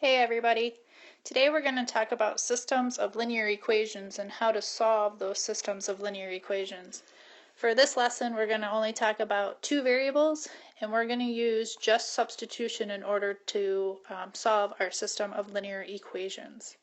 Hey everybody! Today we're going to talk about systems of linear equations and how to solve those systems of linear equations. For this lesson we're going to only talk about two variables, and we're going to use just substitution in order to solve our system of linear equations.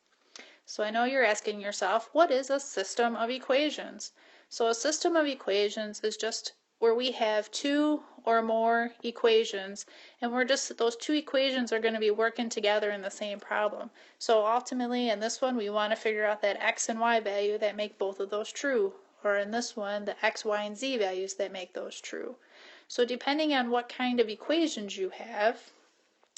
So I know you're asking yourself, what is a system of equations? So a system of equations is just where we have two or more equations, and those two equations are going to be working together in the same problem. So ultimately in this one we want to figure out that x and y value that make both of those true, or in this one the x, y, and z values that make those true. So depending on what kind of equations you have,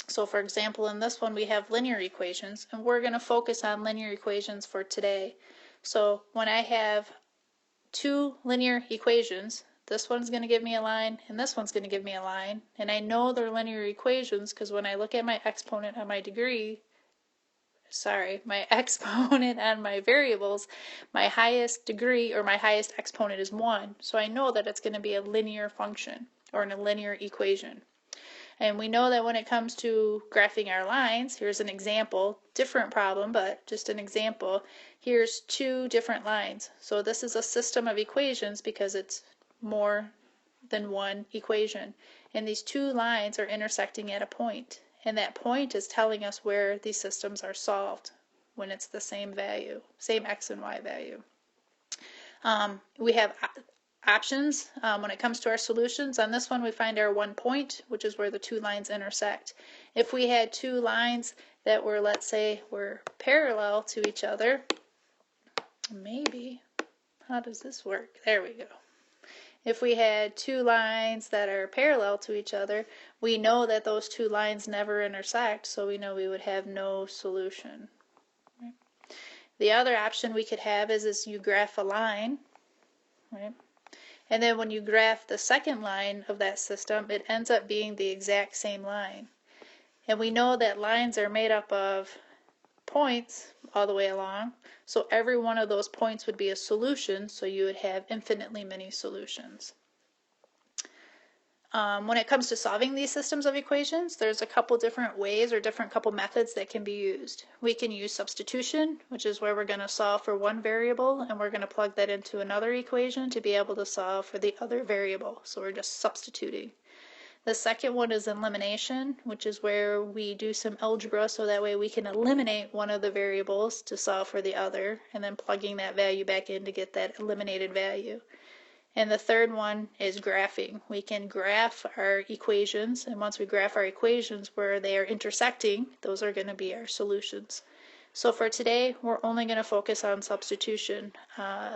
so for example in this one we have linear equations, and we're going to focus on linear equations for today. So when I have two linear equations, this one's going to give me a line and this one's going to give me a line, and I know they're linear equations because when I look at my exponent on my exponent on my variables, my highest degree or my highest exponent is 1, so I know that it's going to be a linear function or in a linear equation. And we know that when it comes to graphing our lines, here's an example, different problem, but just an example. Here's two different lines. So this is a system of equations because it's more than one equation. And these two lines are intersecting at a point. And that point is telling us where these systems are solved when it's the same value, same x and y value. We have options when it comes to our solutions. On this one we find our one point, which is where the two lines intersect. If we had two lines that were, let's say, were parallel to each other, maybe, how does this work? There we go. If we had two lines that are parallel to each other, we know that those two lines never intersect, so we know we would have no solution. Right? The other option we could have is you graph a line, right? And then when you graph the second line of that system, it ends up being the exact same line. And we know that lines are made up of points all the way along, so every one of those points would be a solution, so you would have infinitely many solutions. When it comes to solving these systems of equations, there's a couple different ways or couple methods that can be used. We can use substitution, which is where we're going to solve for one variable and we're going to plug that into another equation to be able to solve for the other variable. So we're just substituting. The second one is elimination, which is where we do some algebra so that way we can eliminate one of the variables to solve for the other, and then plugging that value back in to get that eliminated value. And the third one is graphing. We can graph our equations, and once we graph our equations where they are intersecting, those are going to be our solutions. So for today, we're only going to focus on substitution.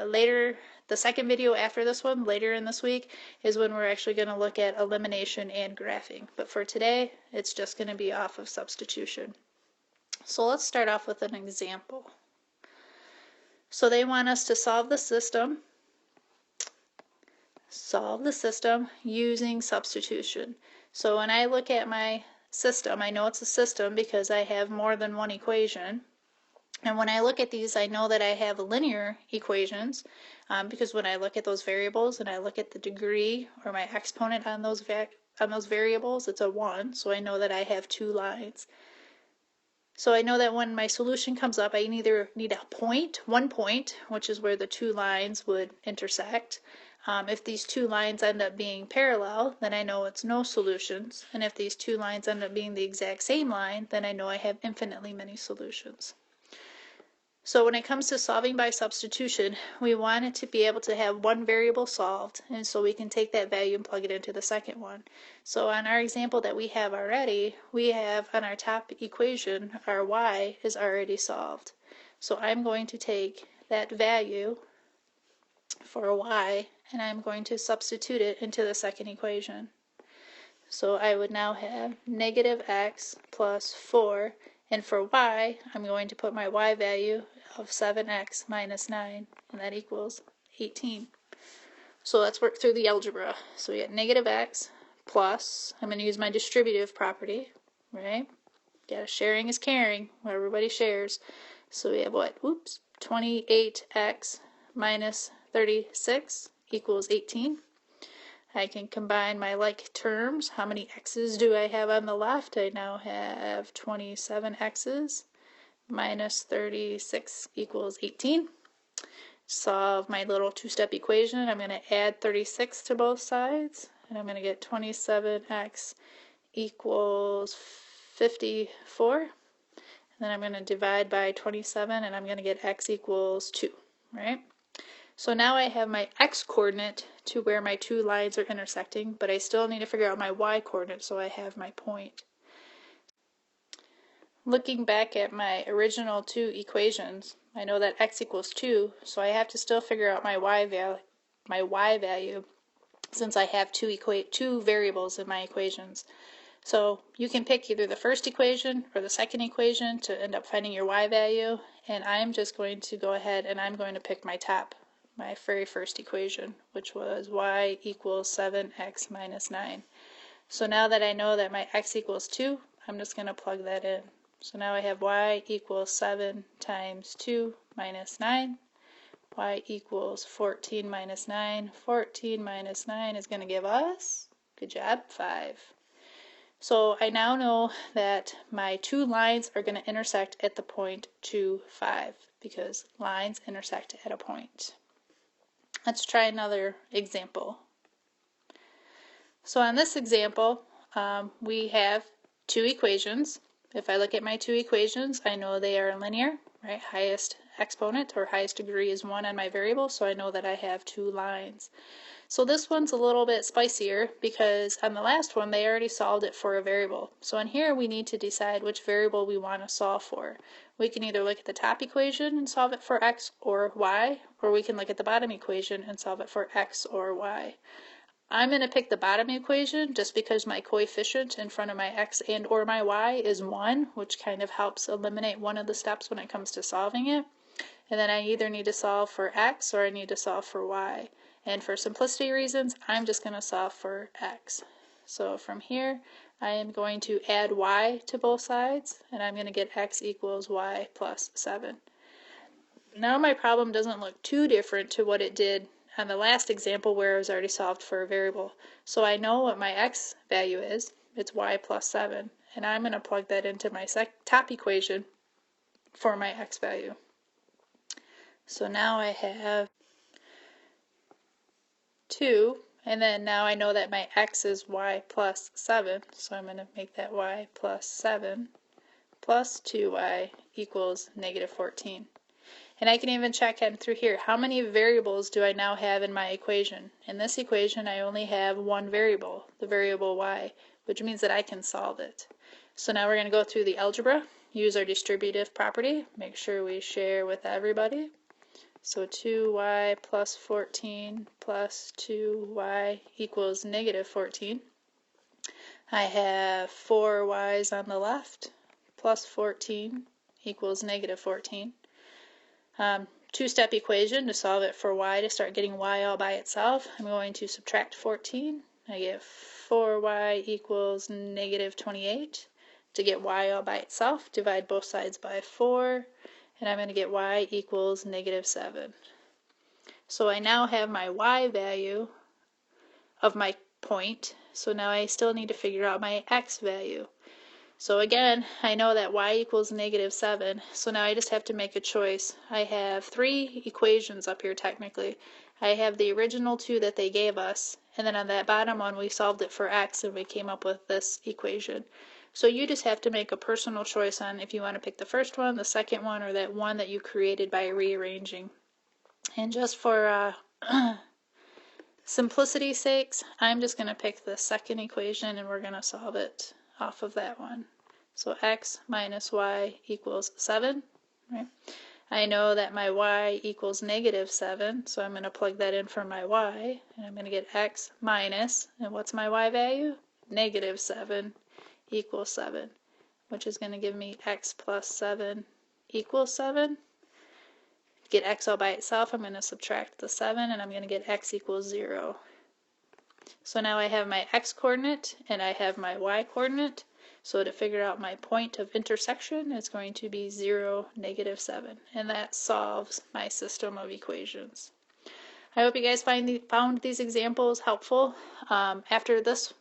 Later, the second video after this one, later in this week, is when we're actually going to look at elimination and graphing. But for today, it's just going to be off of substitution. So let's start off with an example. So they want us to solve the system using substitution. So when I look at my system, I know it's a system because I have more than one equation. And when I look at these, I know that I have linear equations because when I look at those variables and I look at the degree or my exponent on those variables, it's a 1, so I know that I have two lines. So I know that when my solution comes up, I either need one point, which is where the two lines would intersect. If these two lines end up being parallel, then I know it's no solutions. And if these two lines end up being the exact same line, then I know I have infinitely many solutions. So when it comes to solving by substitution, we want it to be able to have one variable solved, and so we can take that value and plug it into the second one. So on our example that we have already, we have on our top equation, our y is already solved. So I'm going to take that value for y and I'm going to substitute it into the second equation. So I would now have negative x plus 4, and for y, I'm going to put my y value of 7x minus 9, and that equals 18. So let's work through the algebra. So we got negative x plus, I'm going to use my distributive property, right? Sharing is caring, where everybody shares. So we have what? 28x minus 36 equals 18. I can combine my like terms. How many x's do I have on the left? I now have 27 x's minus 36 equals 18. Solve my little two-step equation. I'm going to add 36 to both sides, and I'm going to get 27x equals 54. And then I'm going to divide by 27, and I'm going to get x equals 2, right? So now I have my x-coordinate to where my two lines are intersecting, but I still need to figure out my y-coordinate, so I have my point. Looking back at my original two equations, I know that x equals 2, so I have to still figure out my y value since I have two variables in my equations. So you can pick either the first equation or the second equation to end up finding your y value, and I'm just going to go ahead and I'm going to pick my very first equation, which was y equals 7x minus 9. So now that I know that my x equals 2, I'm just going to plug that in. So now I have y equals 7 times 2 minus 9. Y equals 14 minus 9. 14 minus 9 is going to give us, good job, 5. So I now know that my two lines are going to intersect at the point 2, 5, because lines intersect at a point. Let's try another example. So on this example, we have two equations. If I look at my two equations, I know they are linear, right? Highest exponent or highest degree is 1 on my variable, so I know that I have two lines. So this one's a little bit spicier because on the last one they already solved it for a variable. So in here we need to decide which variable we want to solve for. We can either look at the top equation and solve it for x or y, or we can look at the bottom equation and solve it for x or y. I'm going to pick the bottom equation just because my coefficient in front of my x and or my y is 1, which kind of helps eliminate one of the steps when it comes to solving it. And then I either need to solve for x or I need to solve for y. And for simplicity reasons, I'm just going to solve for x. So from here, I am going to add y to both sides, and I'm going to get x equals y plus 7. Now my problem doesn't look too different to what it did on the last example where it was already solved for a variable. So I know what my x value is. It's y plus 7. And I'm going to plug that into my top equation for my x value. So now I have 2, and then now I know that my x is y plus 7, so I'm going to make that y plus 7 plus 2y equals negative 14. And I can even check in through here, how many variables do I now have in my equation? In this equation, I only have one variable, the variable y, which means that I can solve it. So now we're going to go through the algebra, use our distributive property, make sure we share with everybody. So 2y plus 14 plus 2y equals negative 14. I have 4 y's on the left, plus 14 equals negative 14. Two-step equation to solve it for y, to start getting y all by itself. I'm going to subtract 14. I get 4y equals negative 28. To get y all by itself, divide both sides by 4, and I'm going to get y equals negative 7. So I now have my y value of my point, so now I still need to figure out my x value. So again, I know that y equals negative 7, so now I just have to make a choice. I have 3 equations up here technically. I have the original 2 that they gave us, and then on that bottom one we solved it for x and we came up with this equation. So you just have to make a personal choice on if you want to pick the first one, the second one, or that one that you created by rearranging. And just for simplicity's sakes, I'm just going to pick the second equation and we're going to solve it off of that one. So x minus y equals 7, right? I know that my y equals negative 7, so I'm going to plug that in for my y, and I'm going to get x minus, and what's my y value? Negative 7 equals 7, which is going to give me x plus 7 equals 7. To get x all by itself, I'm going to subtract the 7, and I'm going to get x equals 0. So now I have my x-coordinate and I have my y-coordinate. So to figure out my point of intersection, it's going to be 0, negative 7. And that solves my system of equations. I hope you guys found these examples helpful. After this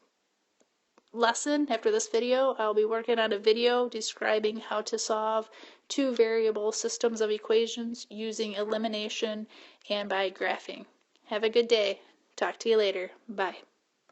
lesson, after this video, I'll be working on a video describing how to solve two variable systems of equations using elimination and by graphing. Have a good day. Talk to you later. Bye.